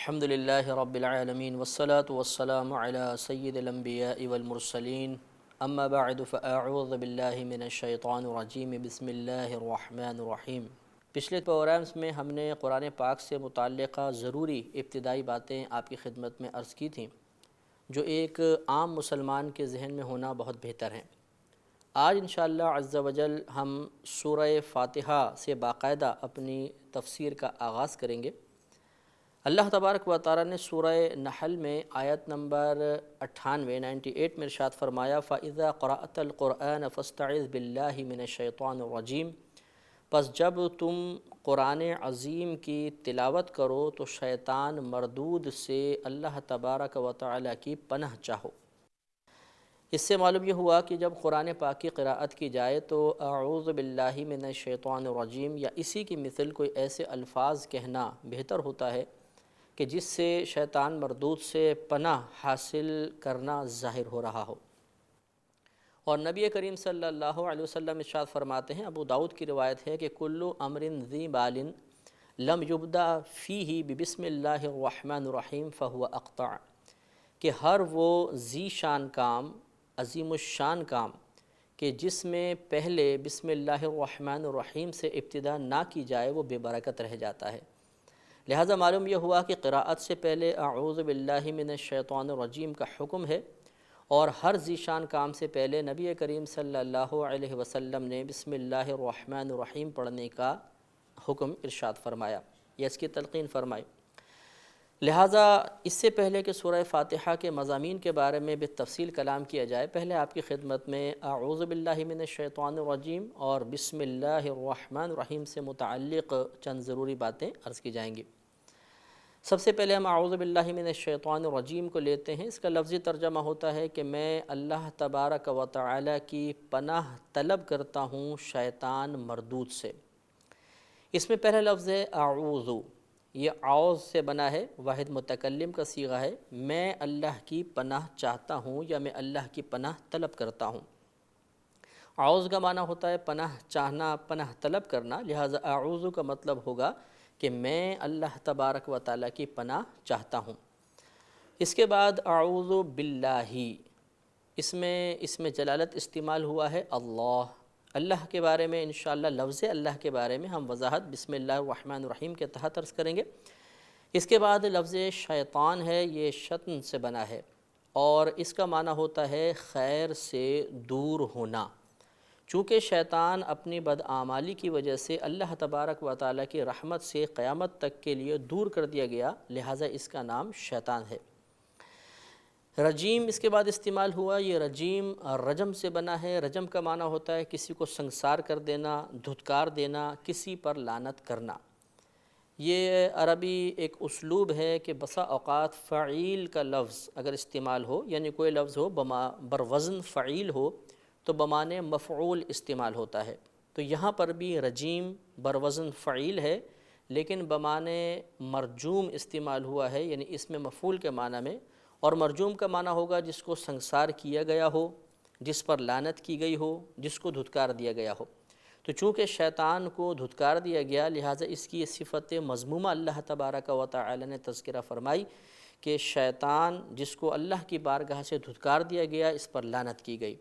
الحمد للہ رب العالمین والصلاة والسلام علی سید الانبیاء والمرسلین اما بعد فاعوذ باللہ من الشیطان الرجیم بسم اللہ الرحمن الرحیم۔ پچھلے پروگرامز میں ہم نے قرآن پاک سے متعلقہ ضروری ابتدائی باتیں آپ کی خدمت میں عرض کی تھیں جو ایک عام مسلمان کے ذہن میں ہونا بہت بہتر ہیں۔ آج انشاءاللہ عز و جل ہم سورہ فاتحہ سے باقاعدہ اپنی تفسیر کا آغاز کریں گے۔ اللہ تبارک و تعالیٰ نے سورہ نحل میں آیت نمبر 98 میں ارشاد فرمایا فَإِذَا قَرَأْتَ الْقُرْآنَ فَاسْتَعِذْ بِاللَّهِ مِنَ الشَّيْطَانِ الرَّجِيمِ، پس جب تم قرآن عظیم کی تلاوت کرو تو شیطان مردود سے اللہ تبارک و تعالیٰ کی پناہ چاہو۔ اس سے معلوم یہ ہوا کہ جب قرآن پاک کی قراءت کی جائے تو اعوذ باللہ من الشیطان الرجیم یا اسی کی مثل کوئی ایسے الفاظ کہنا بہتر ہوتا ہے کہ جس سے شیطان مردود سے پناہ حاصل کرنا ظاہر ہو رہا ہو۔ اور نبی کریم صلی اللہ علیہ وسلم ارشاد فرماتے ہیں، ابو داؤد کی روایت ہے کہ کل امر ذی بال لم یبدأ فیہ ببسم اللہ الرحمن الرحیم فہو اقطع، کہ ہر وہ ذی شان کام، عظیم الشان کام کہ جس میں پہلے بسم اللہ الرحمن الرحیم سے ابتدا نہ کی جائے وہ بے برکت رہ جاتا ہے۔ لہٰذا معلوم یہ ہوا کہ قراءت سے پہلے اعوذ باللہ من الشیطان الرجیم کا حکم ہے، اور ہر ذیشان کام سے پہلے نبی کریم صلی اللہ علیہ وسلم نے بسم اللہ الرحمن الرحیم پڑھنے کا حکم ارشاد فرمایا یا اس کی تلقین فرمائی۔ لہٰذا اس سے پہلے کہ سورہ فاتحہ کے مضامین کے بارے میں بالتفصیل کلام کیا جائے، پہلے آپ کی خدمت میں اعوذ باللہ من الشیطان الرجیم اور بسم اللہ الرحمن الرحیم سے متعلق چند ضروری باتیں عرض کی جائیں گی۔ سب سے پہلے ہم اعوذ باللہ من الشیطان الرجیم کو لیتے ہیں۔ اس کا لفظی ترجمہ ہوتا ہے کہ میں اللہ تبارک و تعالی کی پناہ طلب کرتا ہوں شیطان مردود سے۔ اس میں پہلا لفظ ہے اعوذ، یہ اعوذ سے بنا ہے، واحد متکلم کا صیغہ ہے، میں اللہ کی پناہ چاہتا ہوں یا میں اللہ کی پناہ طلب کرتا ہوں۔ اعوذ کا معنی ہوتا ہے پناہ چاہنا، پناہ طلب کرنا، لہٰذا اعوذ کا مطلب ہوگا کہ میں اللہ تبارک و تعالیٰ کی پناہ چاہتا ہوں۔ اس کے بعد اعوذ باللہ، اس میں جلالت استعمال ہوا ہے اللہ کے بارے میں انشاءاللہ لفظ اللہ کے بارے میں ہم وضاحت بسم اللہ الرحمن الرحیم کے تحت عرض کریں گے۔ اس کے بعد لفظ شیطان ہے، یہ شطن سے بنا ہے اور اس کا معنی ہوتا ہے خیر سے دور ہونا۔ چونکہ شیطان اپنی بدعمالی کی وجہ سے اللہ تبارک و تعالیٰ کی رحمت سے قیامت تک کے لیے دور کر دیا گیا، لہٰذا اس کا نام شیطان ہے۔ رجیم اس کے بعد استعمال ہوا، یہ رجیم رجم سے بنا ہے۔ رجم کا معنی ہوتا ہے کسی کو سنگسار کر دینا، دھتکار دینا، کسی پر لعنت کرنا۔ یہ عربی ایک اسلوب ہے کہ بسا اوقات فعیل کا لفظ اگر استعمال ہو، یعنی کوئی لفظ ہو بروزن فعیل ہو تو بمعنی مفعول استعمال ہوتا ہے۔ تو یہاں پر بھی رجیم بروزن فعیل ہے لیکن بمعنی مرجوم استعمال ہوا ہے، یعنی اس میں مفعول کے معنی میں، اور مرجوم کا معنی ہوگا جس کو سنگسار کیا گیا ہو، جس پر لعنت کی گئی ہو، جس کو دھتکار دیا گیا ہو۔ تو چونکہ شیطان کو دھتکار دیا گیا لہٰذا اس کی صفت مذمومہ اللہ تبارک و تعالی نے تذکرہ فرمائی کہ شیطان جس کو اللہ کی بارگاہ سے دھتکار دیا گیا، اس پر لعنت کی گئی۔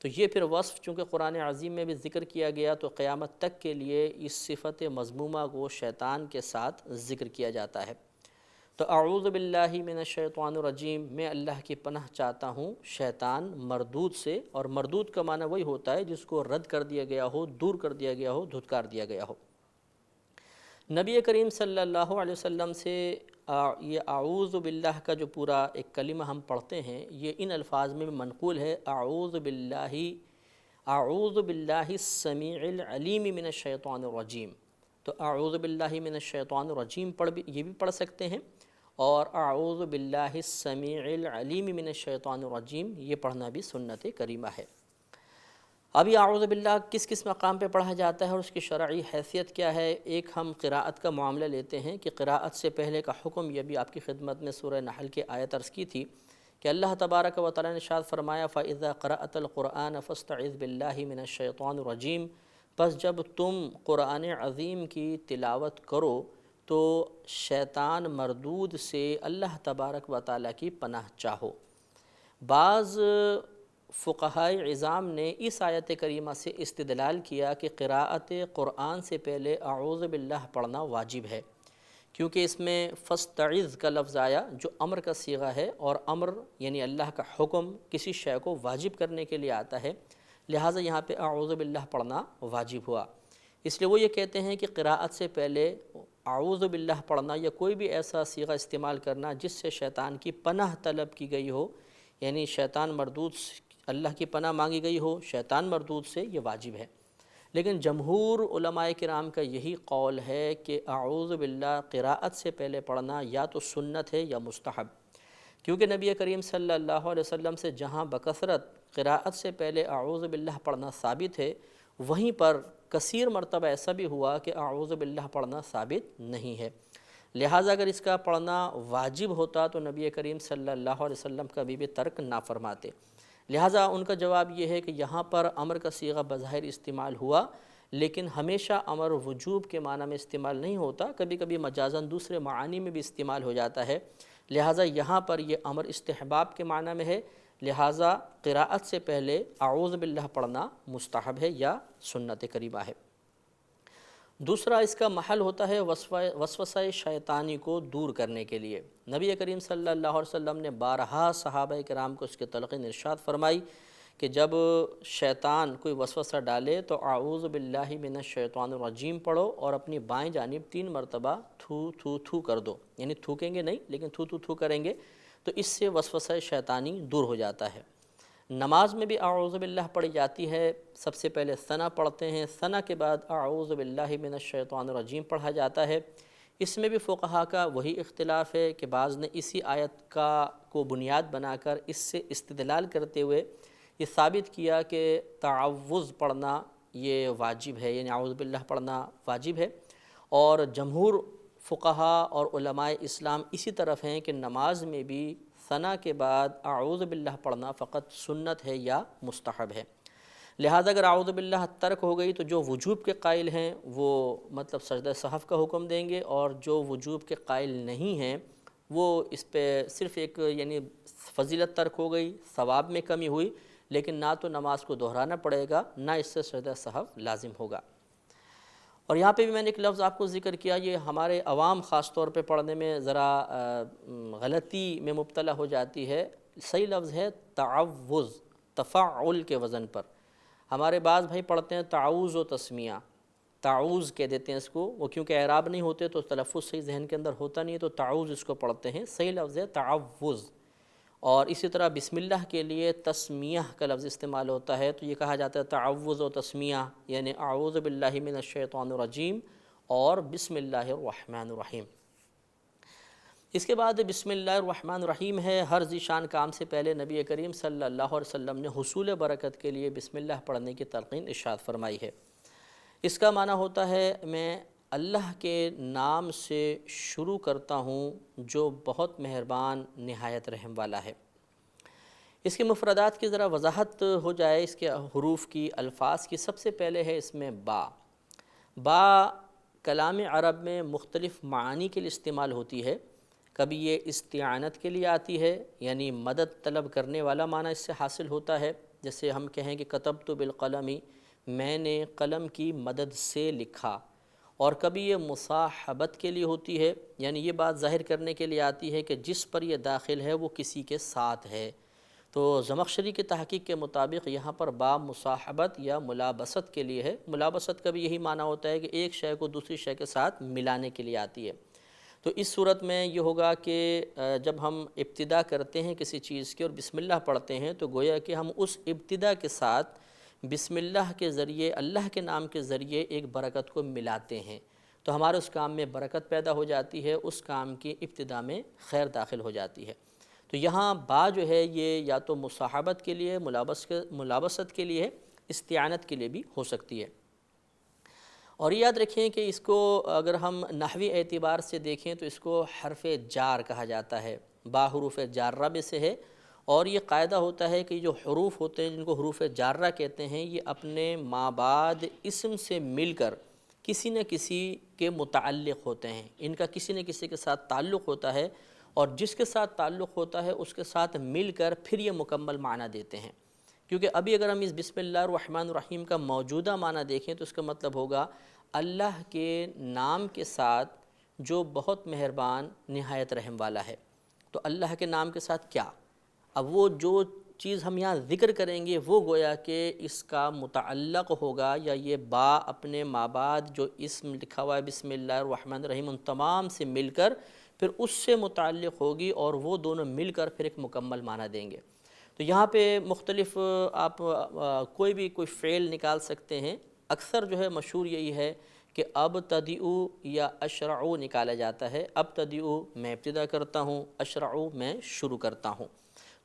تو یہ پھر وصف چونکہ قرآن عظیم میں بھی ذکر کیا گیا تو قیامت تک کے لیے اس صفت مذمومہ کو شیطان کے ساتھ ذکر کیا جاتا ہے۔ تو اعوذ باللہ من الشیطان الرجیم، میں اللہ کی پناہ چاہتا ہوں شیطان مردود سے، اور مردود کا معنی وہی ہوتا ہے جس کو رد کر دیا گیا ہو، دور کر دیا گیا ہو، دھتکار دیا گیا ہو۔ نبی کریم صلی اللہ علیہ وسلم سے یہ اعوذ باللہ کا جو پورا ایک کلمہ ہم پڑھتے ہیں یہ ان الفاظ میں منقول ہے، اعوذ باللہ السمیع العلیم من الشیطان الرجیم۔ تو اعوذ باللہ من الشیطان الرجیم یہ بھی پڑھ سکتے ہیں، اور اعوذ باللہ السمیع العلیم من الشیطان الرجیم یہ پڑھنا بھی سنت کریمہ ہے۔ اب یہ اعوذ باللہ کس کس مقام پہ پڑھا جاتا ہے اور اس کی شرعی حیثیت کیا ہے؟ ایک ہم قراءت کا معاملہ لیتے ہیں کہ قراءت سے پہلے کا حکم، یہ بھی آپ کی خدمت میں سورہ نحل کی آیت عرض کی تھی کہ اللہ تبارک و تعالیٰ نے ارشاد فرمایا فَإِذَا قَرَأْتَ الْقُرْآنَ فَاسْتَعِذْ بِاللَّهِ مِنَ الشَّيْطَانِ الرَّجِيمِ، پس جب تم قرآن عظیم کی تلاوت کرو تو شیطان مردود سے اللہ تبارک و تعالیٰ کی پناہ چاہو۔ بعض فقہائے عظام نے اس آیت کریمہ سے استدلال کیا کہ قراءت قرآن سے پہلے اعوذ باللہ پڑھنا واجب ہے، کیونکہ اس میں فاستعذ کا لفظ آیا جو امر کا صیغہ ہے، اور امر یعنی اللہ کا حکم کسی شے کو واجب کرنے کے لیے آتا ہے، لہٰذا یہاں پہ اعوذ باللہ پڑھنا واجب ہوا۔ اس لیے وہ یہ کہتے ہیں کہ قراءت سے پہلے اعوذ باللہ پڑھنا یا کوئی بھی ایسا صیغہ استعمال کرنا جس سے شیطان کی پناہ طلب کی گئی ہو، یعنی شیطان مردود اللہ کی پناہ مانگی گئی ہو شیطان مردود سے، یہ واجب ہے۔ لیکن جمہور علماء کرام کا یہی قول ہے کہ اعوذ باللہ قراءت سے پہلے پڑھنا یا تو سنت ہے یا مستحب، کیونکہ نبی کریم صلی اللہ علیہ وسلم سے جہاں بکثرت قراءت سے پہلے اعوذ باللہ پڑھنا ثابت ہے، وہیں پر کثیر مرتبہ ایسا بھی ہوا کہ اعوذ باللہ پڑھنا ثابت نہیں ہے۔ لہٰذا اگر اس کا پڑھنا واجب ہوتا تو نبی کریم صلی اللہ علیہ وسلم کبھی بھی ترک نہ فرماتے۔ لہٰذا ان کا جواب یہ ہے کہ یہاں پر امر کا صیغہ بظاہر استعمال ہوا، لیکن ہمیشہ امر وجوب کے معنی میں استعمال نہیں ہوتا، کبھی کبھی مجازاً دوسرے معانی میں بھی استعمال ہو جاتا ہے، لہٰذا یہاں پر یہ امر استحباب کے معنی میں ہے، لہٰذا قراءت سے پہلے اعوذ باللہ پڑھنا مستحب ہے یا سنت کریمہ ہے۔ دوسرا اس کا محل ہوتا ہے وسوسہ شیطانی کو دور کرنے کے لیے۔ نبی کریم صلی اللہ علیہ وسلم نے بارہا صحابہ کرام کو اس کے تلقین ارشاد فرمائی کہ جب شیطان کوئی وسوسہ ڈالے تو اعوذ باللہ من الشیطان الرجیم پڑھو اور اپنی بائیں جانب 3 مرتبہ تھو تھو تھو کر دو، یعنی تھوکیں گے نہیں لیکن تھو تھو تھو کریں گے تو اس سے وسوسہ شیطانی دور ہو جاتا ہے۔ نماز میں بھی اعوذ باللہ پڑھی جاتی ہے، سب سے پہلے ثنا پڑھتے ہیں، ثنا کے بعد اعوذ باللہ من الشیطان الرجیم پڑھا جاتا ہے۔ اس میں بھی فقہا کا وہی اختلاف ہے کہ بعض نے اسی آیت کو بنیاد بنا کر اس سے استدلال کرتے ہوئے یہ ثابت کیا کہ تعوذ پڑھنا یہ واجب ہے، یعنی اعوذ باللہ پڑھنا واجب ہے، اور جمہور فقہا اور علماء اسلام اسی طرف ہیں کہ نماز میں بھی ثنا کے بعد اعوذ باللہ پڑھنا فقط سنت ہے یا مستحب ہے۔ لہذا اگر اعوذ باللہ ترک ہو گئی تو جو وجوب کے قائل ہیں وہ مطلب سجدہ سہو کا حکم دیں گے، اور جو وجوب کے قائل نہیں ہیں وہ اس پہ صرف ایک یعنی فضیلت ترک ہو گئی، ثواب میں کمی ہوئی، لیکن نہ تو نماز کو دہرانا پڑے گا نہ اس سے سجدہ سہو لازم ہوگا۔ اور یہاں پہ بھی میں نے ایک لفظ آپ کو ذکر کیا، یہ ہمارے عوام خاص طور پہ پڑھنے میں ذرا غلطی میں مبتلا ہو جاتی ہے۔ صحیح لفظ ہے تعوذ، تفعل کے وزن پر۔ ہمارے بعض بھائی پڑھتے ہیں تعوذ و تسمیہ، تعوذ کہہ دیتے ہیں اس کو، وہ کیونکہ اعراب نہیں ہوتے تو تلفظ صحیح ذہن کے اندر ہوتا نہیں ہے تو تعوذ اس کو پڑھتے ہیں، صحیح لفظ ہے تعوذ۔ اور اسی طرح بسم اللہ کے لیے تسمیہ کا لفظ استعمال ہوتا ہے، تو یہ کہا جاتا ہے تعوذ و تسمیہ، یعنی اعوذ باللہ من الشیطان الرجیم اور بسم اللہ الرحمن الرحیم۔ اس کے بعد بسم اللہ الرحمن الرحیم ہے، ہر ذی شان کام سے پہلے نبی کریم صلی اللہ علیہ وسلم نے حصول برکت کے لیے بسم اللہ پڑھنے کی تلقین ارشاد فرمائی ہے۔ اس کا معنی ہوتا ہے میں اللہ کے نام سے شروع کرتا ہوں جو بہت مہربان نہایت رحم والا ہے۔ اس کے مفردات کی ذرا وضاحت ہو جائے، اس کے حروف کی، الفاظ کی۔ سب سے پہلے ہے اس میں با۔ با کلام عرب میں مختلف معانی کے لیے استعمال ہوتی ہے، کبھی یہ استعانت کے لیے آتی ہے، یعنی مدد طلب کرنے والا معنی اس سے حاصل ہوتا ہے، جیسے ہم کہیں کہ کتبت بالقلم، میں نے قلم کی مدد سے لکھا۔ اور کبھی یہ مصاحبت کے لیے ہوتی ہے، یعنی یہ بات ظاہر کرنے کے لیے آتی ہے کہ جس پر یہ داخل ہے وہ کسی کے ساتھ ہے۔ تو زمخشری کی تحقیق کے مطابق یہاں پر با مصاحبت یا ملابست کے لیے ہے۔ ملابست کا بھی یہی معنی ہوتا ہے کہ ایک شے کو دوسری شے کے ساتھ ملانے کے لیے آتی ہے۔ تو اس صورت میں یہ ہوگا کہ جب ہم ابتدا کرتے ہیں کسی چیز کی اور بسم اللہ پڑھتے ہیں تو گویا کہ ہم اس ابتدا کے ساتھ بسم اللہ کے ذریعے، اللہ کے نام کے ذریعے ایک برکت کو ملاتے ہیں، تو ہمارے اس کام میں برکت پیدا ہو جاتی ہے، اس کام کی ابتدا میں خیر داخل ہو جاتی ہے۔ تو یہاں با جو ہے یہ یا تو مصاحبت کے لیے، ملابست کے لیے، استعانت کے لیے بھی ہو سکتی ہے۔ اور یاد رکھیں کہ اس کو اگر ہم نحوی اعتبار سے دیکھیں تو اس کو حرف جار کہا جاتا ہے، با حروف جارہ میں سے ہے، اور یہ قاعدہ ہوتا ہے کہ جو حروف ہوتے ہیں جن کو حروف جارہ کہتے ہیں، یہ اپنے ما بعد اسم سے مل کر کسی نہ کسی کے متعلق ہوتے ہیں، ان کا کسی نہ کسی کے ساتھ تعلق ہوتا ہے، اور جس کے ساتھ تعلق ہوتا ہے اس کے ساتھ مل کر پھر یہ مکمل معنی دیتے ہیں۔ کیونکہ ابھی اگر ہم اس بسم اللہ الرحمن الرحیم کا موجودہ معنی دیکھیں تو اس کا مطلب ہوگا اللہ کے نام کے ساتھ جو بہت مہربان نہایت رحم والا ہے۔ تو اللہ کے نام کے ساتھ کیا؟ اب وہ جو چیز ہم یہاں ذکر کریں گے وہ گویا کہ اس کا متعلق ہوگا، یا یہ با اپنے مابعد جو اسم لکھا ہوا ہے بسم اللہ الرحمن الرحیم ان تمام سے مل کر پھر اس سے متعلق ہوگی، اور وہ دونوں مل کر پھر ایک مکمل معنی دیں گے۔ تو یہاں پہ مختلف آپ کوئی فعل نکال سکتے ہیں۔ اکثر جو ہے مشہور یہی ہے کہ ابتدئو یا اشرعو نکالا جاتا ہے۔ ابتدئو میں ابتدا کرتا ہوں، اشرعو میں شروع کرتا ہوں۔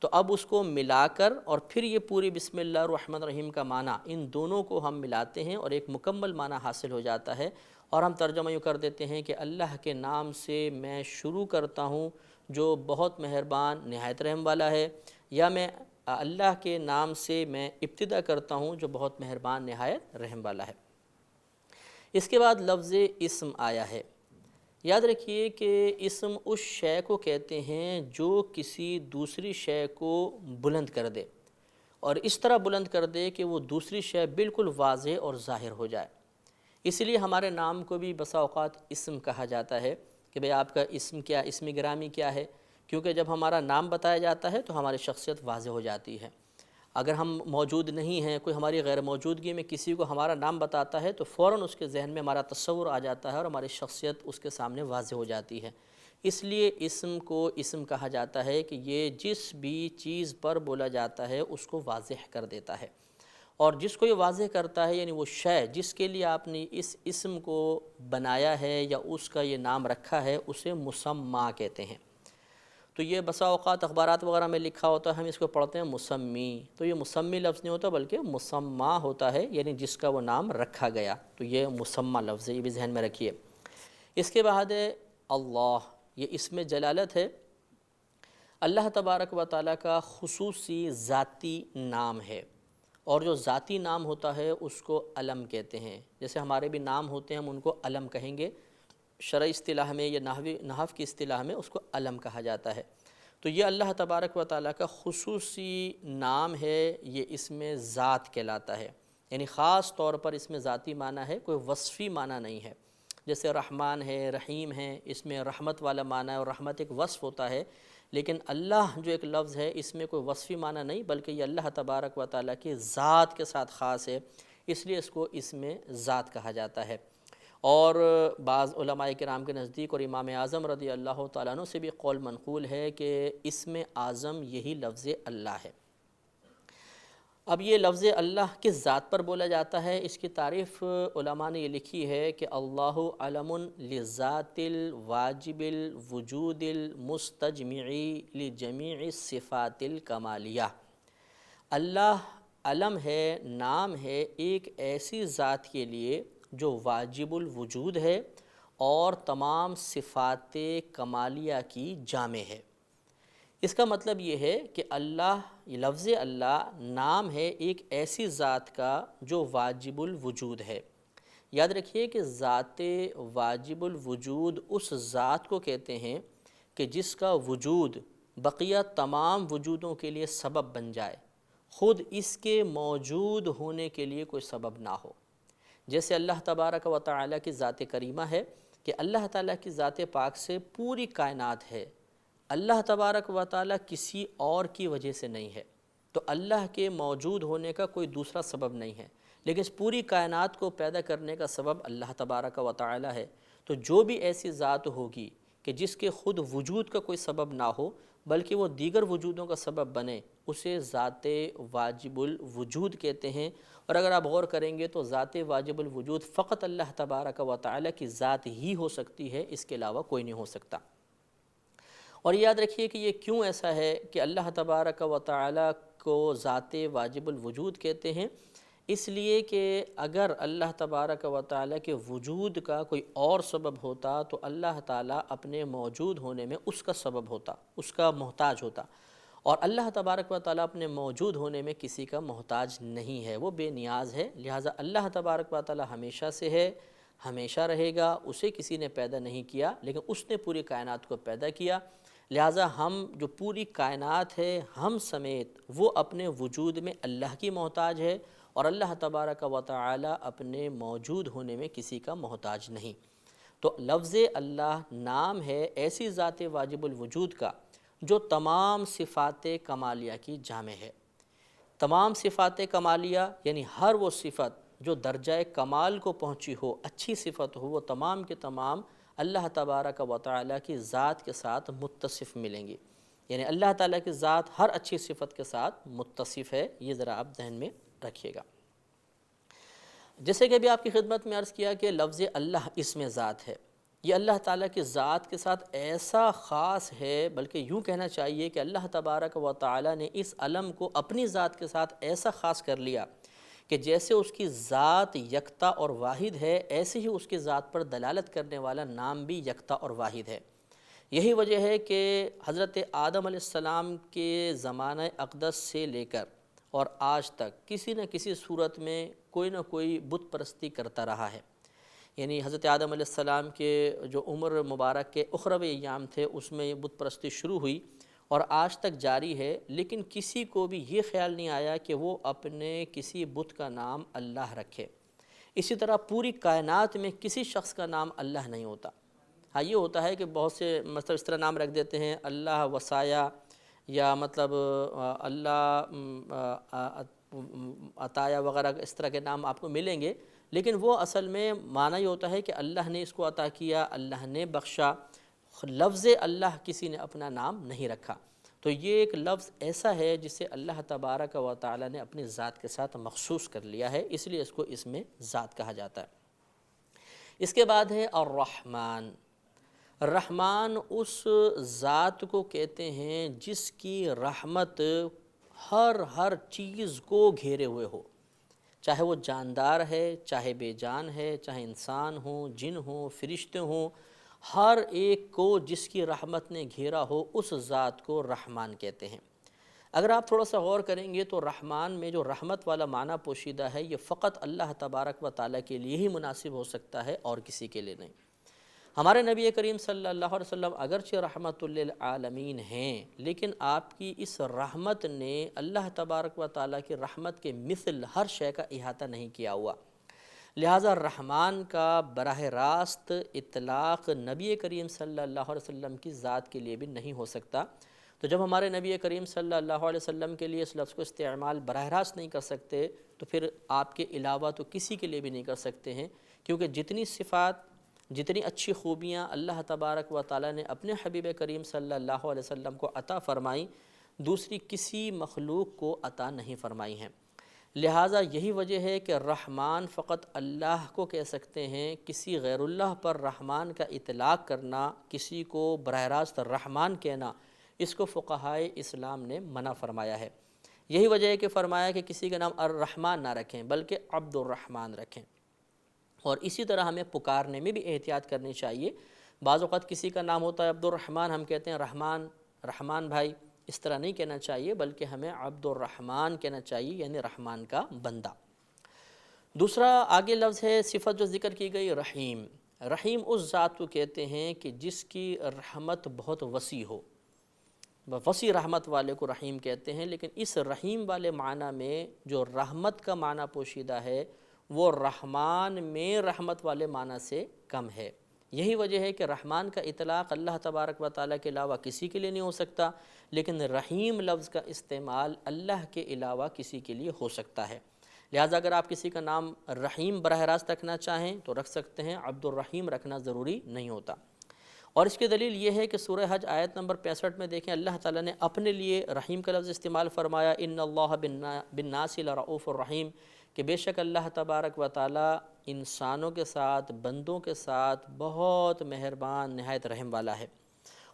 تو اب اس کو ملا کر اور پھر یہ پوری بسم اللہ الرحمن الرحیم کا معنی ان دونوں کو ہم ملاتے ہیں اور ایک مکمل معنی حاصل ہو جاتا ہے، اور ہم ترجمہ یوں کر دیتے ہیں کہ اللہ کے نام سے میں شروع کرتا ہوں جو بہت مہربان نہایت رحم والا ہے، یا میں اللہ کے نام سے میں ابتدا کرتا ہوں جو بہت مہربان نہایت رحم والا ہے۔ اس کے بعد لفظ اسم آیا ہے۔ یاد رکھیے کہ اسم اس شے کو کہتے ہیں جو کسی دوسری شے کو بلند کر دے، اور اس طرح بلند کر دے کہ وہ دوسری شے بالکل واضح اور ظاہر ہو جائے۔ اس لیے ہمارے نام کو بھی بسا اوقات اسم کہا جاتا ہے کہ بھئی آپ کا اسم کیا، اسم گرامی کیا ہے، کیونکہ جب ہمارا نام بتایا جاتا ہے تو ہماری شخصیت واضح ہو جاتی ہے۔ اگر ہم موجود نہیں ہیں، کوئی ہماری غیر موجودگی میں کسی کو ہمارا نام بتاتا ہے تو فوراً اس کے ذہن میں ہمارا تصور آ جاتا ہے اور ہماری شخصیت اس کے سامنے واضح ہو جاتی ہے۔ اس لیے اسم کو اسم کہا جاتا ہے کہ یہ جس بھی چیز پر بولا جاتا ہے اس کو واضح کر دیتا ہے، اور جس کو یہ واضح کرتا ہے یعنی وہ شے جس کے لیے آپ نے اس اسم کو بنایا ہے یا اس کا یہ نام رکھا ہے اسے مسمّی کہتے ہیں۔ تو یہ بسا اوقات اخبارات وغیرہ میں لکھا ہوتا ہے، ہم اس کو پڑھتے ہیں مسمی، تو یہ مسمی لفظ نہیں ہوتا بلکہ مسمّی ہوتا ہے، یعنی جس کا وہ نام رکھا گیا، تو یہ مسمّی لفظ ہے، یہ بھی ذہن میں رکھیے۔ اس کے بعد ہے اللہ، یہ اسم جلالت ہے، اللہ تبارک و تعالیٰ کا خصوصی ذاتی نام ہے، اور جو ذاتی نام ہوتا ہے اس کو علم کہتے ہیں۔ جیسے ہمارے بھی نام ہوتے ہیں ہم ان کو علم کہیں گے، شرعی اصطلاح میں یا نحو کی اصطلاح میں اس کو علم کہا جاتا ہے۔ تو یہ اللہ تبارک و تعالیٰ کا خصوصی نام ہے، یہ اسم ذات کہلاتا ہے، یعنی خاص طور پر اس میں ذاتی معنی ہے، کوئی وصفی معنی نہیں ہے۔ جیسے رحمان ہے، رحیم ہے، اس میں رحمت والا معنی ہے، اور رحمت ایک وصف ہوتا ہے، لیکن اللہ جو ایک لفظ ہے اس میں کوئی وصفی معنی نہیں بلکہ یہ اللہ تبارک و تعالیٰ کی ذات کے ساتھ خاص ہے، اس لیے اس کو اسم ذات کہا جاتا ہے۔ اور بعض علماء کرام کے نزدیک اور امام اعظم رضی اللہ تعالیٰ عنہ سے بھی قول منقول ہے کہ اسم اعظم یہی لفظ اللہ ہے۔ اب یہ لفظ اللہ کس ذات پر بولا جاتا ہے، اس کی تعریف علماء نے یہ لکھی ہے کہ اللہ علم لذات الواجب الوجود المستجمع لجمیع الصفات الکمالیہ۔ اللہ علم ہے، نام ہے ایک ایسی ذات کے لیے جو واجب الوجود ہے اور تمام صفات کمالیہ کی جامع ہے۔ اس کا مطلب یہ ہے کہ اللہ، یہ لفظ اللہ نام ہے ایک ایسی ذات کا جو واجب الوجود ہے۔ یاد رکھیے کہ ذات واجب الوجود اس ذات کو کہتے ہیں کہ جس کا وجود بقیہ تمام وجودوں کے لیے سبب بن جائے، خود اس کے موجود ہونے کے لیے کوئی سبب نہ ہو۔ جیسے اللہ تبارک و تعالیٰ کی ذات کریمہ ہے کہ اللہ تعالیٰ کی ذات پاک سے پوری کائنات ہے، اللہ تبارک و تعالیٰ کسی اور کی وجہ سے نہیں ہے، تو اللہ کے موجود ہونے کا کوئی دوسرا سبب نہیں ہے، لیکن اس پوری کائنات کو پیدا کرنے کا سبب اللہ تبارک و تعالیٰ ہے۔ تو جو بھی ایسی ذات ہوگی کہ جس کے خود وجود کا کوئی سبب نہ ہو بلکہ وہ دیگر وجودوں کا سبب بنے، اسے ذات واجب الوجود کہتے ہیں۔ اور اگر آپ غور کریں گے تو ذات واجب الوجود فقط اللہ تبارک و تعالیٰ کی ذات ہی ہو سکتی ہے، اس کے علاوہ کوئی نہیں ہو سکتا۔ اور یاد رکھیے کہ یہ کیوں ایسا ہے کہ اللہ تبارک و تعالیٰ کو ذات واجب الوجود کہتے ہیں، اس لیے کہ اگر اللہ تبارک و تعالیٰ کے وجود کا کوئی اور سبب ہوتا تو اللہ تعالیٰ اپنے موجود ہونے میں اس کا سبب ہوتا، اس کا محتاج ہوتا، اور اللہ تبارک و تعالیٰ اپنے موجود ہونے میں کسی کا محتاج نہیں ہے، وہ بے نیاز ہے، لہٰذا اللہ تبارک و تعالیٰ ہمیشہ سے ہے، ہمیشہ رہے گا، اسے کسی نے پیدا نہیں کیا لیکن اس نے پوری کائنات کو پیدا کیا۔ لہٰذا ہم جو پوری کائنات ہے ہم سمیت وہ اپنے وجود میں اللہ کی محتاج ہے، اور اللہ تبارک و تعالی اپنے موجود ہونے میں کسی کا محتاج نہیں۔ تو لفظ اللہ نام ہے ایسی ذات واجب الوجود کا جو تمام صفات کمالیہ کی جامع ہے۔ تمام صفات کمالیہ یعنی ہر وہ صفت جو درجہ کمال کو پہنچی ہو، اچھی صفت ہو، وہ تمام کے تمام اللہ تبارک و تعالیٰ کی ذات کے ساتھ متصف ملیں گی۔ یعنی اللہ تعالیٰ کی ذات ہر اچھی صفت کے ساتھ متصف ہے، یہ ذرا آپ ذہن میں رکھیے گا۔ جیسے کہ ابھی آپ کی خدمت میں عرض کیا کہ لفظ اللہ اسم ذات ہے، یہ اللہ تعالیٰ کی ذات کے ساتھ ایسا خاص ہے، بلکہ یوں کہنا چاہیے کہ اللہ تبارک و تعالیٰ نے اس علم کو اپنی ذات کے ساتھ ایسا خاص کر لیا کہ جیسے اس کی ذات یکتا اور واحد ہے، ایسے ہی اس کی ذات پر دلالت کرنے والا نام بھی یکتا اور واحد ہے۔ یہی وجہ ہے کہ حضرت آدم علیہ السلام کے زمانہ اقدس سے لے کر اور آج تک کسی نہ کسی صورت میں کوئی نہ کوئی بت پرستی کرتا رہا ہے۔ یعنی حضرت آدم علیہ السلام کے جو عمر مبارک کے اخروی ایام تھے اس میں یہ بت پرستی شروع ہوئی اور آج تک جاری ہے، لیکن کسی کو بھی یہ خیال نہیں آیا کہ وہ اپنے کسی بت کا نام اللہ رکھے۔ اسی طرح پوری کائنات میں کسی شخص کا نام اللہ نہیں ہوتا۔ ہاں یہ ہوتا ہے کہ بہت سے مطلب اس طرح نام رکھ دیتے ہیں، اللہ وصایا، یا مطلب اللہ عطایا وغیرہ اس طرح کے نام آپ کو ملیں گے، لیکن وہ اصل میں معنی یہ ہوتا ہے کہ اللہ نے اس کو عطا کیا، اللہ نے بخشا۔ لفظ اللہ کسی نے اپنا نام نہیں رکھا۔ تو یہ ایک لفظ ایسا ہے جسے اللہ تبارک و تعالی نے اپنی ذات کے ساتھ مخصوص کر لیا ہے، اس لیے اس کو اسم ذات کہا جاتا ہے۔ اس کے بعد ہے الرحمن۔ رحمان اس ذات کو کہتے ہیں جس کی رحمت ہر چیز کو گھیرے ہوئے ہو، چاہے وہ جاندار ہے، چاہے بے جان ہے، چاہے انسان ہوں، جن ہوں، فرشتے ہوں، ہر ایک کو جس کی رحمت نے گھیرا ہو اس ذات کو رحمان کہتے ہیں۔ اگر آپ تھوڑا سا غور کریں گے تو رحمان میں جو رحمت والا معنی پوشیدہ ہے یہ فقط اللہ تبارک و تعالیٰ کے لیے ہی مناسب ہو سکتا ہے اور کسی کے لیے نہیں۔ ہمارے نبی کریم صلی اللہ علیہ وسلم اگرچہ رحمت للعالمین ہیں، لیکن آپ کی اس رحمت نے اللہ تبارک و تعالیٰ کی رحمت کے مثل ہر شے کا احاطہ نہیں کیا ہوا، لہٰذا رحمان کا براہ راست اطلاق نبی کریم صلی اللہ علیہ وسلم کی ذات کے لیے بھی نہیں ہو سکتا۔ تو جب ہمارے نبی کریم صلی اللہ علیہ وسلم کے لیے اس لفظ کو استعمال براہ راست نہیں کر سکتے تو پھر آپ کے علاوہ تو کسی کے لیے بھی نہیں کر سکتے ہیں، کیونکہ جتنی صفات، جتنی اچھی خوبیاں اللہ تبارک و تعالیٰ نے اپنے حبیب کریم صلی اللہ علیہ وسلم کو عطا فرمائیں دوسری کسی مخلوق کو عطا نہیں فرمائی ہیں۔ لہٰذا یہی وجہ ہے کہ رحمان فقط اللہ کو کہہ سکتے ہیں، کسی غیر اللہ پر رحمان کا اطلاق کرنا، کسی کو براہ راست رحمان کہنا، اس کو فقہائے اسلام نے منع فرمایا ہے۔ یہی وجہ ہے کہ فرمایا کہ کسی کا نام الرحمن نہ رکھیں بلکہ عبد الرحمن رکھیں۔ اور اسی طرح ہمیں پکارنے میں بھی احتیاط کرنی چاہیے۔ بعض اوقات کسی کا نام ہوتا ہے عبد الرحمن، ہم کہتے ہیں رحمان بھائی، اس طرح نہیں کہنا چاہیے بلکہ ہمیں عبد الرحمن کہنا چاہیے، یعنی رحمان کا بندہ۔ دوسرا آگے لفظ ہے صفت جو ذکر کی گئی رحیم۔ رحیم اس ذات کو کہتے ہیں کہ جس کی رحمت بہت وسیع ہو، وسیع رحمت والے کو رحیم کہتے ہیں، لیکن اس رحیم والے معنی میں جو رحمت کا معنی پوشیدہ ہے وہ رحمان میں رحمت والے معنی سے کم ہے۔ یہی وجہ ہے کہ رحمان کا اطلاق اللہ تبارک و تعالیٰ کے علاوہ کسی کے لیے نہیں ہو سکتا، لیکن رحیم لفظ کا استعمال اللہ کے علاوہ کسی کے لیے ہو سکتا ہے۔ لہٰذا اگر آپ کسی کا نام رحیم براہ راست رکھنا چاہیں تو رکھ سکتے ہیں، عبد الرحیم رکھنا ضروری نہیں ہوتا۔ اور اس کی دلیل یہ ہے کہ سورہ حج آیت نمبر 65 میں دیکھیں اللہ تعالیٰ نے اپنے لیے رحیم کا لفظ استعمال فرمایا، ان اللہ بالناس لرؤوف الرحیم، کہ بے شک اللہ تبارک و تعالیٰ انسانوں کے ساتھ، بندوں کے ساتھ بہت مہربان، نہایت رحم والا ہے۔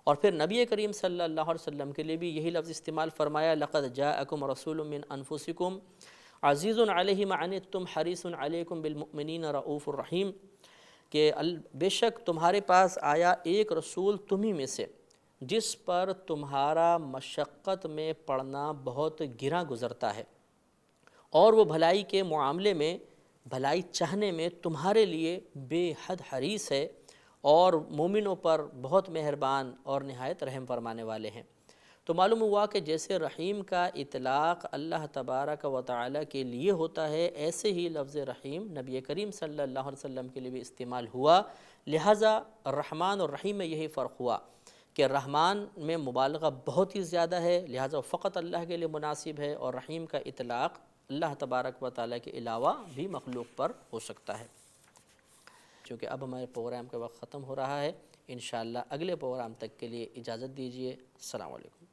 اور پھر نبی کریم صلی اللہ علیہ وسلم کے لیے بھی یہی لفظ استعمال فرمایا، لقد جاءکم رسول من انفسکم عزیز علیہ ما عنتم حریص علیکم بالمؤمنین رؤوف الرحیم، کہ بے شک تمہارے پاس آیا ایک رسول تمہیں میں سے جس پر تمہارا مشقت میں پڑنا بہت گراں گزرتا ہے، اور وہ بھلائی کے معاملے میں بھلائی چاہنے میں تمہارے لیے بے حد حریص ہے اور مومنوں پر بہت مہربان اور نہایت رحم فرمانے والے ہیں۔ تو معلوم ہوا کہ جیسے رحیم کا اطلاق اللہ تبارک و تعالی کے لیے ہوتا ہے، ایسے ہی لفظ رحیم نبی کریم صلی اللہ علیہ وسلم کے لیے بھی استعمال ہوا، لہٰذا الرحمن اور رحیم میں یہی فرق ہوا کہ رحمان میں مبالغہ بہت ہی زیادہ ہے، لہٰذا فقط اللہ کے لیے مناسب ہے، اور رحیم کا اطلاق اللہ تبارک و تعالی کے علاوہ بھی مخلوق پر ہو سکتا ہے۔ چونکہ اب ہمارے پروگرام کا وقت ختم ہو رہا ہے، انشاءاللہ اگلے پروگرام تک کے لیے اجازت دیجیے۔ السلام علیکم۔